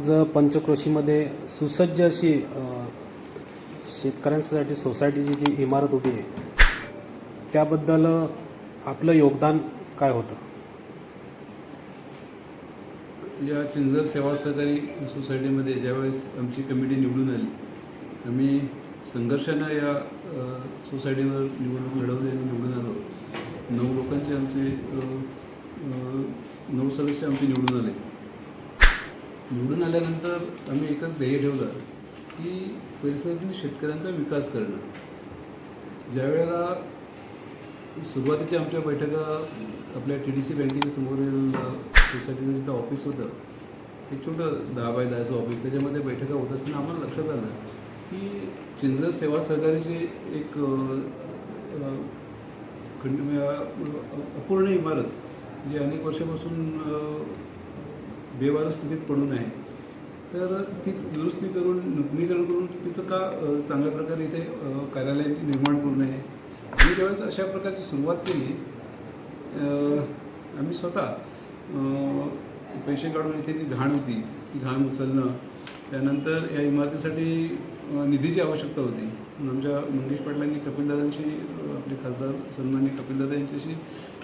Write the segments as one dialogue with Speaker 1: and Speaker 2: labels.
Speaker 1: आज पंचक्रोशीमध्ये सुसज्ज अशी शेतकऱ्यांसाठी सोसायटीची जी इमारत उभी आहे त्याबद्दल आपलं योगदान काय होतं?
Speaker 2: या चिंचगड सेवा सहकारी सोसायटीमध्ये ज्यावेळेस आमची कमिटी निवडून आली, आम्ही संघर्षानं या सोसायटीवर निवडणूक लढवली आणि निवडून आलो. 9 लोकांचे आमचे 9 सदस्य आमचे निवडून आले. निवडून आल्यानंतर आम्ही एकच ध्येय ठेवलं की परिसरातील शेतकऱ्यांचा विकास करणं. ज्यावेळेला सुरुवातीच्या आमच्या बैठका आपल्या TDC बँकेच्या समोरील सोसायटीचं जिथं ऑफिस होतं, एक छोटं 10 बाय 10चं ऑफिस, त्याच्यामध्ये बैठका होत असताना आम्हाला लक्षात आलं की चिंचगड सेवा सहकारीची एक अपूर्ण इमारत जी अनेक वर्षापासून बेवारस स्थितीत पडून आहे, तर ती दुरुस्ती करून नूतनीकरण करून तिचं का चांगल्या प्रकारे इथे कार्यालय निर्माण करू नये. आणि ज्यावेळेस अशा प्रकारची सुरुवात केली, आम्ही स्वतः पैसे काढून इथे जी घाण होती ती घाण उचलणं, त्यानंतर या इमारतीसाठी निधीची आवश्यकता होती. आमच्या मंगेश पाटलांनी कपिलदादांशी, आपले खासदार सन्माननीय कपिलदादा यांच्याशी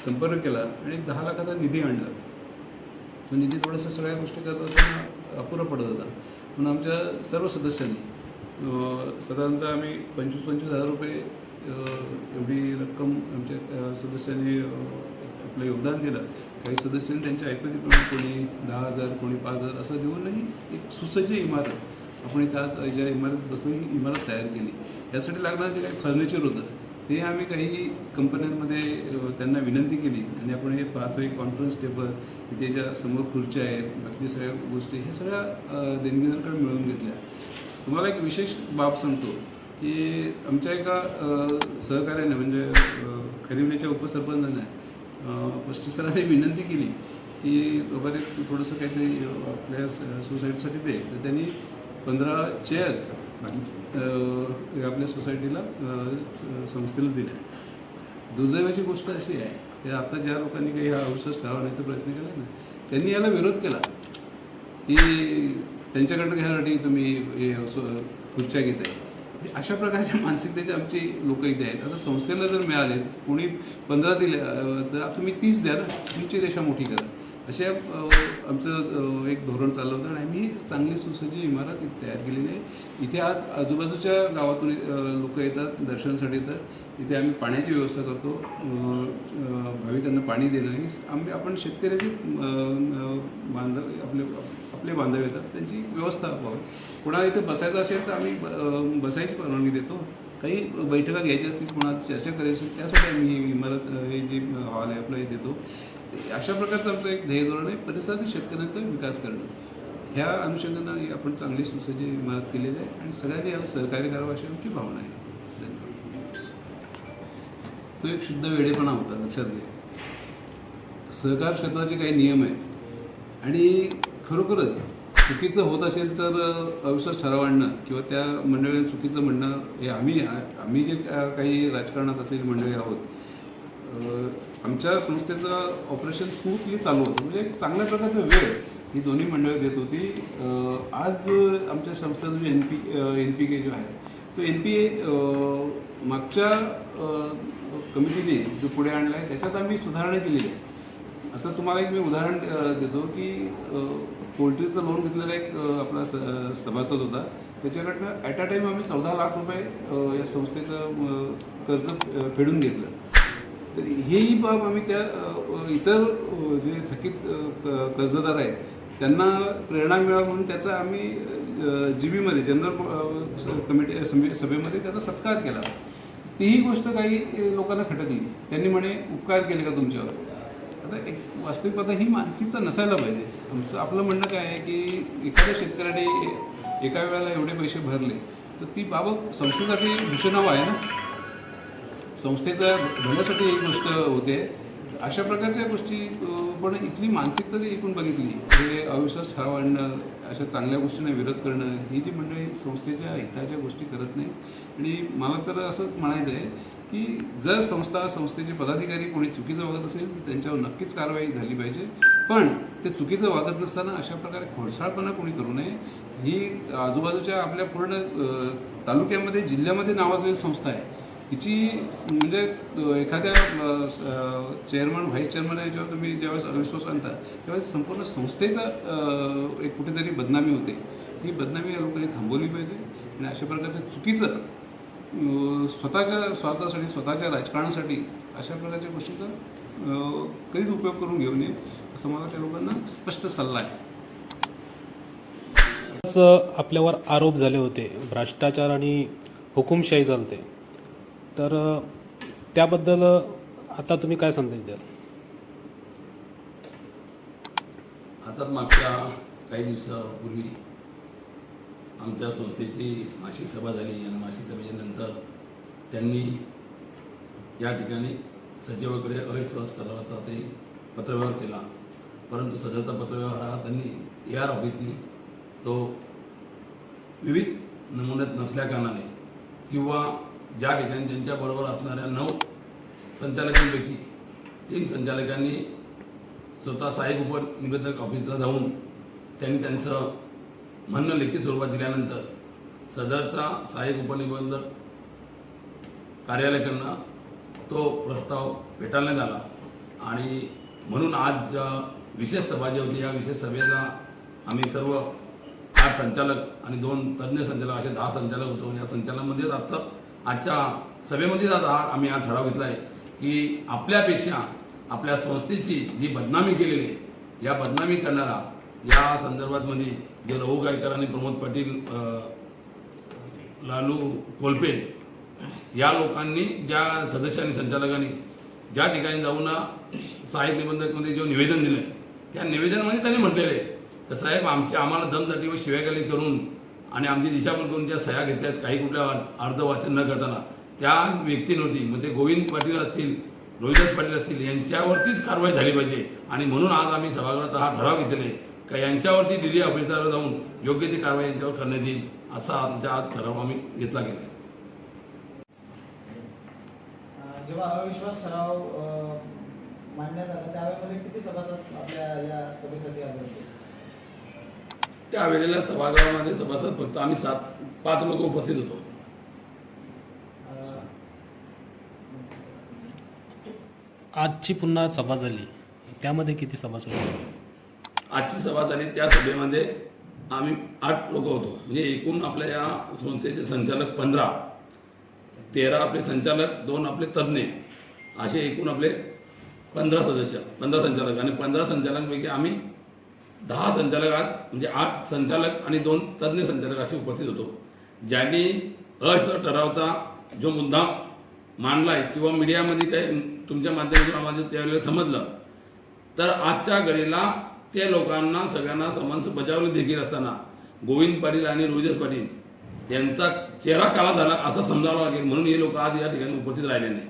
Speaker 2: संपर्क केला आणि 10 लाखाचा निधी आणला. तो निधी थोडंसं सगळ्या गोष्टी करत असताना अपुरा पडत होता. म्हणून आमच्या सर्व सदस्यांनी साधारणतः आम्ही 25,000 रुपये एवढी रक्कम आमच्या सदस्यांनी आपलं योगदान दिलं. काही सदस्यांनी त्यांच्या ऐपतीप्रमाणे कोणी 10,000, कोणी 5,000 असं देऊनही एक सुसज्ज इमारत आपण इथं आज ज्या इमारतीत बसलो ही इमारत तयार केली. यासाठी लागणारं जे काही फर्निचर होतं ते आम्ही काही कंपन्यांमध्ये त्यांना विनंती केली आणि आपण हे पाहतो एक कॉन्फरन्स टेबल, इथे ज्या समोर खुर्च्या आहेत, बाकी सगळ्या गोष्टी हे सगळ्या देणगीदारांकडे मिळवून घेतल्या. तुम्हाला एक विशेष बाब सांगतो की आमच्या एका सहकार्याने म्हणजे खरिवलेच्या उपसरपंचाने पस्तीस सरांनी विनंती केली की बाबा रे थोडंसं काहीतरी आपल्या सोसायटीसाठी दे. तर त्यांनी 15 चेअर्स आपल्या सोसायटीला संस्थेला दिल्या. दुर्दैवाची गोष्ट अशी आहे की आता ज्या लोकांनी काही हा अवशेष ठरवण्याचा प्रयत्न केला ना, त्यांनी याला विरोध केला की त्यांच्याकडनं घ्यासाठी तुम्ही खुर्च्या घेत आहे. अशा प्रकारच्या मानसिकतेचे आमची लोक इथे आहेत. आता संस्थेला जर मिळाले, कोणी 15 दिल्या तर तुम्ही 30 द्या ना, तुमची रेषा मोठी करा. अशा आमचं एक धोरण चाललं होतं आणि आम्ही चांगली सुसज्ज इमारत इथे तयार केलेली आहे. इथे आज आजूबाजूच्या गावातून लोक येतात, दर्शनासाठी येतात. इथे आम्ही पाण्याची व्यवस्था करतो, भाविकांना पाणी देणं ही आपण शेतकऱ्याची आपले बांधव येतात त्यांची व्यवस्था व्हावी. कोणाला इथे बसायचं असेल तर आम्ही बसायची परवानगी देतो. काही बैठका घ्यायची असतील, कोणाला चर्चा करायची त्यासाठी आम्ही ही इमारत, हे जी हॉल आहे आपलं हे देतो. अशा प्रकारचं आमचं एक ध्येय धोरण आहे, परिसरातील शेतकऱ्यांचा विकास करणं. ह्या अनुषंगानं आपण चांगली सुसज्ज इमारत केलेली आहे आणि सगळ्यांनी याला सहकार्य करावं अशी आमची भावना आहे. तो एक शुद्ध वेडेपणा होता, लक्षात घ्या. सहकार क्षेत्राचे काही नियम आहेत आणि खरोखरच चुकीचं होत असेल तर अविश्वास ठराव आणणं किंवा त्या मंडळींना चुकीचं म्हणणं हे आम्ही जे काही राजकारणात असलेली मंडळी आहोत, आमच्या संस्थेचं ऑपरेशन स्मूथली चालू होतं. म्हणजे एक चांगल्या प्रकारचा वेळ ही दोन्ही मंडळी देत होती. आज आमच्या संस्थेचा जो NPK जो आहे तो NPA मागच्या कमिटीने जो पुढे आणला आहे त्याच्यात आम्ही सुधारणा केलेली आहे. आता तुम्हाला एक मी उदाहरण देतो की पोल्ट्रीचं लोन घेतलेला एक आपला सभासद होता. त्याच्याकडनं ॲट अ टाईम आम्ही 14 लाख रुपये या संस्थेचं कर्ज फेडून घेतलं. तर हेही बाब आम्ही त्या इतर जे थकीत कर्जदार आहेत त्यांना प्रेरणा मिळावी म्हणून त्याचा आम्ही GB जनरल कमिटी सभेमध्ये त्याचा सत्कार केला. तीही गोष्ट काही लोकांना खटकली. त्यांनी म्हणे उपकार केले का तुमच्यावर. आता एक वास्तविक पाहता ही मानसिकता नसायला पाहिजे. आपलं म्हणणं काय आहे की एखाद्या शेतकऱ्याने एका वेळेला एवढे पैसे भरले तर ती बाबत संस्थेसाठी भूषणावं आहे ना, संस्थेच्या भल्यासाठी एक गोष्ट होते. अशा प्रकारच्या गोष्टी पण इथली मानसिकता जी एकूण बघितली, हे अविश्वास ठराव आणणं, अशा चांगल्या गोष्टींना विरोध करणं, ही जी मंडळी संस्थेच्या हिताच्या गोष्टी करत नाही. आणि मला तर असं म्हणायचं आहे की जर संस्थेचे पदाधिकारी कोणी चुकीचं वागत असेल तर त्यांच्यावर नक्कीच कारवाई झाली पाहिजे. पण ते चुकीचं वागत नसताना अशा प्रकारे खोडसाळपणा कोणी करू नये. ही आजूबाजूच्या आपल्या पूर्ण तालुक्यामध्ये जिल्ह्यामध्ये नावाजलेली संस्था आहे. हिची म्हणजे एखाद्या चेअरमन व्हाईस चेअरमन याच्यावर तुम्ही ज्यावेळेस अविश्वास आणता त्यावेळेस संपूर्ण संस्थेचं एक कुठेतरी बदनामी होते. ही बदनामी या लोकांनी थांबवली पाहिजे आणि अशा प्रकारचं चुकीचं स्वतःच्या स्वार्थासाठी स्वतःच्या राजकारणासाठी अशा प्रकारच्या गोष्टीचा कधीच उपयोग करून घेऊ नये असं मला त्या लोकांना स्पष्ट सल्ला आहे.
Speaker 1: आपल्यावर आरोप झाले होते भ्रष्टाचार आणि हुकुमशाही चालते, तर त्याबद्दल आता तुम्ही काय संदेश द्याल?
Speaker 3: आता मागच्या काही दिवसापूर्वी आमच्या संस्थेची मासिक सभा झाली आणि मासिक सभेच्या नंतर त्यांनी या ठिकाणी सचिवाकडे अविश्वास करावाचा ते पत्रव्यवहार केला. परंतु सदरचा पत्रव्यवहार हा त्यांनी AR ऑफिसनी तो विविध नमुन्यात नसल्याकारणाने किंवा ज्या ठिकाणी त्यांच्याबरोबर असणाऱ्या 9 संचालकांपैकी 3 संचालकांनी स्वतः सहाय्यक उपनिबंधक ऑफिसला जाऊन त्यांनी त्यांचं म्हणणं लेखी स्वरूपात दिल्यानंतर सदरचा सहाय्यक उपनिबंधक कार्यालयाकडनं तो प्रस्ताव फेटाळण्यात आला आणि म्हणून आज विशेष सभा जी होती या विशेष सभेला आम्ही सर्व 8 संचालक आणि 2 तज्ज्ञ संचालक असे 10 संचालक होतो. या संचालनामध्येच आजच्या सभेमध्येच आम्ही हा ठराव घेतला आहे की आपल्यापेक्षा आपल्या संस्थेची जी बदनामी केलेली आहे या बदनामी करणारा या संदर्भात मध्ये जे राहू गायकर आणि प्रमोद पाटील लालू कोल्पे या लोकांनी ज्या सदस्यांनी संचालकांनी ज्या ठिकाणी जाऊन सहाय्यक निबंधकमध्ये जे निवेदन दिलं त्या निवेदनामध्ये त्यांनी म्हटलेलं आहे तर साहेब आम्हाला दमदाटी व शिव्यागाळी करून आणि आमची दिशाभूल करून ज्या सह्या घेतल्यात काही कुठल्या अर्ध वाचन न करताना त्या व्यक्तींवरती मग ते गोविंद पाटील असतील रोहिदास पाटील असतील यांच्यावरतीच कारवाई झाली पाहिजे. आणि म्हणून आज आम्ही सभागृहात हा ठराव घेतलेला आहे का यांच्यावरती DD ऑफिसरला जाऊन योग्य ती कारवाई यांच्यावर करण्यात येईल असा आमचा आज ठराव आम्ही घेतला गेला.
Speaker 4: जेव्हा अविश्वास ठराव मांडण्यात आला त्यावेळेमध्ये किती सभासद आपल्या या सभेसाठी हजर होते?
Speaker 3: त्यावेळेला सभागृहामध्ये सभासद फक्त आम्ही 5 लोक उपस्थित होतो.
Speaker 1: आजची पुन्हा सभा झाली त्यामध्ये किती सभासद होते?
Speaker 3: आजची सभा झाली त्या सभेमध्ये आम्ही 8 लोक होतो. म्हणजे एकूण आपल्या या संस्थेचे संचालक 15, 13 आपले संचालक, 2 आपले तज्ज्ञ असे एकूण आपले 15 सदस्य, 15 संचालक आणि 15 संचालकांपैकी आम्ही 10 संचालक आज म्हणजे 8 संचालक आणि 2 तज्ज्ञ संचालक असे उपस्थित होतो. ज्यांनी ठरावचा जो मुद्दा मांडला आहे किंवा मीडियामध्ये काही तुमच्या माध्यमातून आम्हाला त्यावेळेला समजलं तर आजच्या घडीला ते लोकांना सगळ्यांना समन्स बजावले देखील असताना गोविंद पाटील आणि रोहिदास पाटील यांचा चेहरा काला झाला असं समजावं लागेल म्हणून हे लोक आज या ठिकाणी उपस्थित राहिले नाही.